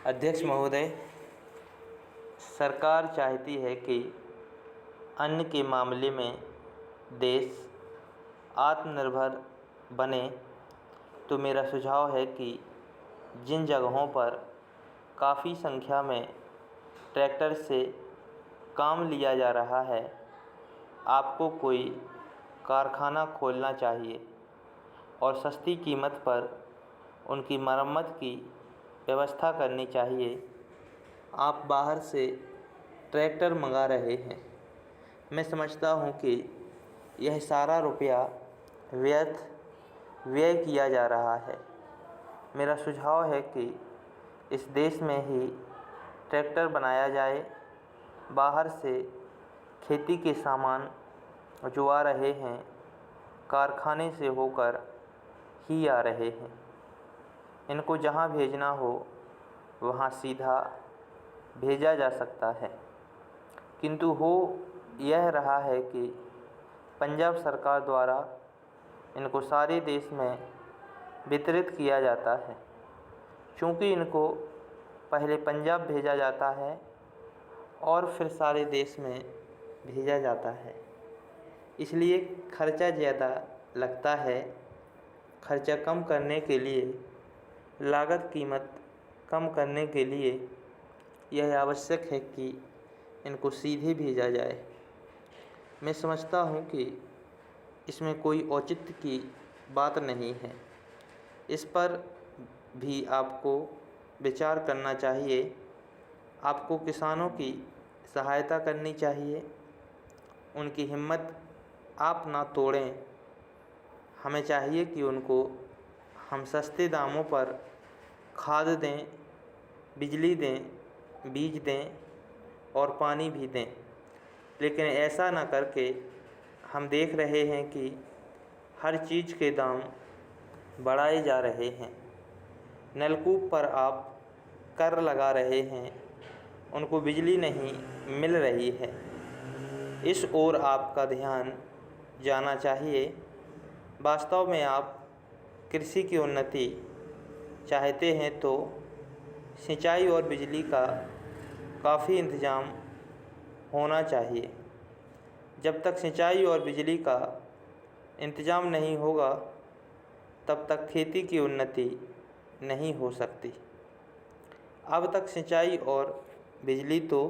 अध्यक्ष महोदय, सरकार चाहती है कि अन्न के मामले में देश आत्मनिर्भर बने। तो मेरा सुझाव है कि जिन जगहों पर काफ़ी संख्या में ट्रैक्टर से काम लिया जा रहा है, आपको कोई कारखाना खोलना चाहिए और सस्ती कीमत पर उनकी मरम्मत की व्यवस्था करनी चाहिए। आप बाहर से ट्रैक्टर मंगा रहे हैं। मैं समझता हूँ कि यह सारा रुपया व्यय किया जा रहा है। मेरा सुझाव है कि इस देश में ही ट्रैक्टर बनाया जाए। बाहर से खेती के सामान जो आ रहे हैं, कारखाने से होकर ही आ रहे हैं। इनको जहाँ भेजना हो वहाँ सीधा भेजा जा सकता है, किंतु हो यह रहा है कि पंजाब सरकार द्वारा इनको सारे देश में वितरित किया जाता है। चूँकि इनको पहले पंजाब भेजा जाता है और फिर सारे देश में भेजा जाता है, इसलिए खर्चा ज़्यादा लगता है। खर्चा कम करने के लिए, लागत कीमत कम करने के लिए यह आवश्यक है कि इनको सीधे भेजा जाए। मैं समझता हूँ कि इसमें कोई औचित्य की बात नहीं है। इस पर भी आपको विचार करना चाहिए। आपको किसानों की सहायता करनी चाहिए। उनकी हिम्मत आप ना तोड़ें। हमें चाहिए कि उनको हम सस्ते दामों पर खाद दें, बिजली दें, बीज दें और पानी भी दें। लेकिन ऐसा ना करके हम देख रहे हैं कि हर चीज़ के दाम बढ़ाए जा रहे हैं। नलकूप पर आप कर लगा रहे हैं, उनको बिजली नहीं मिल रही है। इस ओर आपका ध्यान जाना चाहिए। वास्तव में आप कृषि की उन्नति चाहते हैं तो सिंचाई और बिजली का काफ़ी इंतज़ाम होना चाहिए। जब तक सिंचाई और बिजली का इंतज़ाम नहीं होगा, तब तक खेती की उन्नति नहीं हो सकती। अब तक सिंचाई और बिजली तो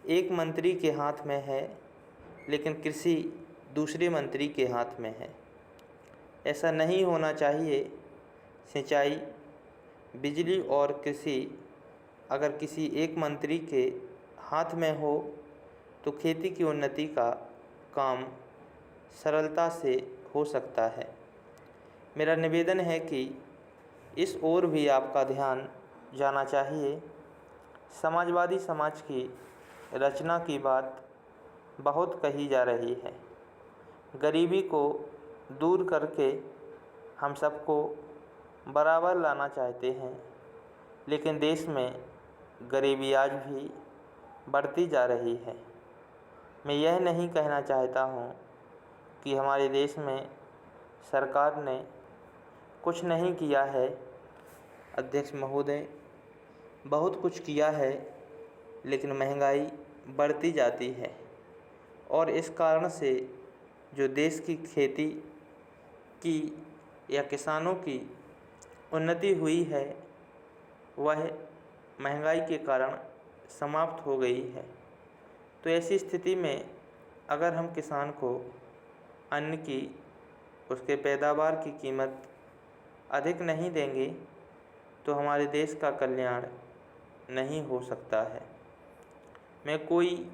एक मंत्री के हाथ में है, लेकिन कृषि दूसरे मंत्री के हाथ में है। ऐसा नहीं होना चाहिए। सिंचाई, बिजली और कृषि अगर किसी एक मंत्री के हाथ में हो तो खेती की उन्नति का काम सरलता से हो सकता है। मेरा निवेदन है कि इस ओर भी आपका ध्यान जाना चाहिए। समाजवादी समाज की रचना की बात बहुत कही जा रही है। गरीबी को दूर करके हम सबको बराबर लाना चाहते हैं, लेकिन देश में गरीबी आज भी बढ़ती जा रही है। मैं यह नहीं कहना चाहता हूँ कि हमारे देश में सरकार ने कुछ नहीं किया है। अध्यक्ष महोदय, बहुत कुछ किया है, लेकिन महंगाई बढ़ती जाती है और इस कारण से जो देश की खेती की या किसानों की उन्नति हुई है, वह महंगाई के कारण समाप्त हो गई है। तो ऐसी स्थिति में अगर हम किसान को अन्न की, उसके पैदावार की कीमत अधिक नहीं देंगे तो हमारे देश का कल्याण नहीं हो सकता है। मैं कोई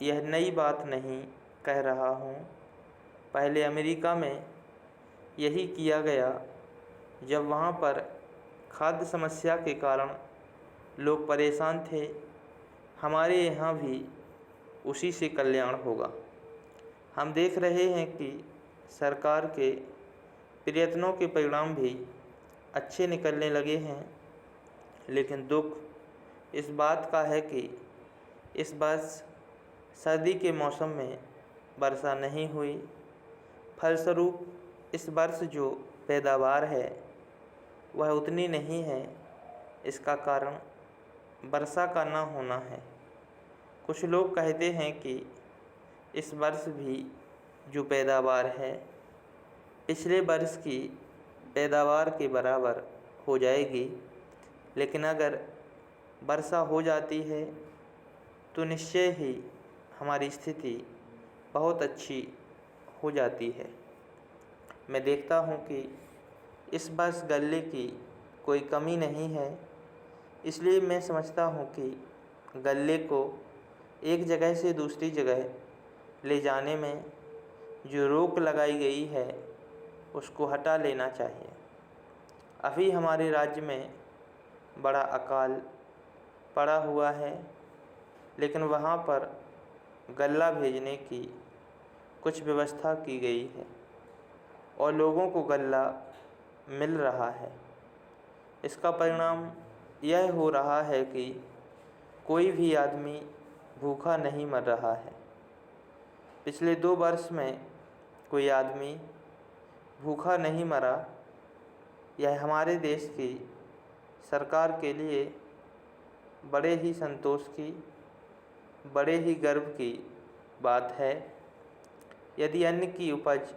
यह नई बात नहीं कह रहा हूँ। पहले अमेरिका में यही किया गया। जब वहाँ पर खाद्य समस्या के कारण लोग परेशान थे, हमारे यहाँ भी उसी से कल्याण होगा। हम देख रहे हैं कि सरकार के प्रयत्नों के परिणाम भी अच्छे निकलने लगे हैं, लेकिन दुख इस बात का है कि इस वर्ष सर्दी के मौसम में वर्षा नहीं हुई। फलस्वरूप इस वर्ष जो पैदावार है वह उतनी नहीं है। इसका कारण वर्षा का न होना है। कुछ लोग कहते हैं कि इस वर्ष भी जो पैदावार है पिछले वर्ष की पैदावार के बराबर हो जाएगी, लेकिन अगर वर्षा हो जाती है तो निश्चय ही हमारी स्थिति बहुत अच्छी हो जाती है। मैं देखता हूँ कि इस वर्ष गल्ले की कोई कमी नहीं है, इसलिए मैं समझता हूँ कि गल्ले को एक जगह से दूसरी जगह ले जाने में जो रोक लगाई गई है उसको हटा लेना चाहिए। अभी हमारे राज्य में बड़ा अकाल पड़ा हुआ है, लेकिन वहाँ पर गल्ला भेजने की कुछ व्यवस्था की गई है और लोगों को गल्ला मिल रहा है। इसका परिणाम यह हो रहा है कि कोई भी आदमी भूखा नहीं मर रहा है। पिछले 2 वर्ष में कोई आदमी भूखा नहीं मरा। यह हमारे देश की सरकार के लिए बड़े ही संतोष की, बड़े ही गर्व की बात है। यदि अन्न की उपज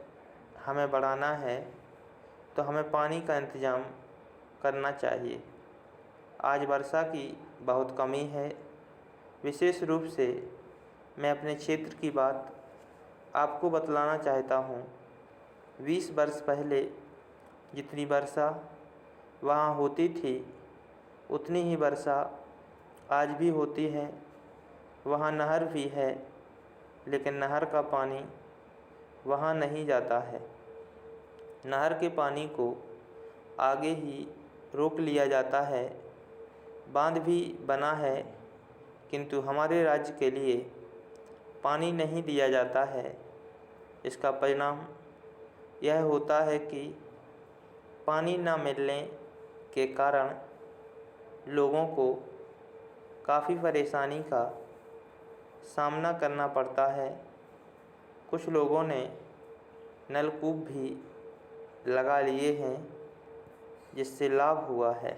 हमें बढ़ाना है तो हमें पानी का इंतज़ाम करना चाहिए। आज वर्षा की बहुत कमी है। विशेष रूप से मैं अपने क्षेत्र की बात आपको बतलाना चाहता हूँ। 20 वर्ष पहले जितनी वर्षा वहाँ होती थी उतनी ही वर्षा आज भी होती है। वहाँ नहर भी है, लेकिन नहर का पानी वहाँ नहीं जाता है। नहर के पानी को आगे ही रोक लिया जाता है। बांध भी बना है, किंतु हमारे राज्य के लिए पानी नहीं दिया जाता है। इसका परिणाम यह होता है कि पानी न मिलने के कारण लोगों को काफ़ी परेशानी का सामना करना पड़ता है। कुछ लोगों ने नलकूप भी लगा लिए हैं, जिससे लाभ हुआ है।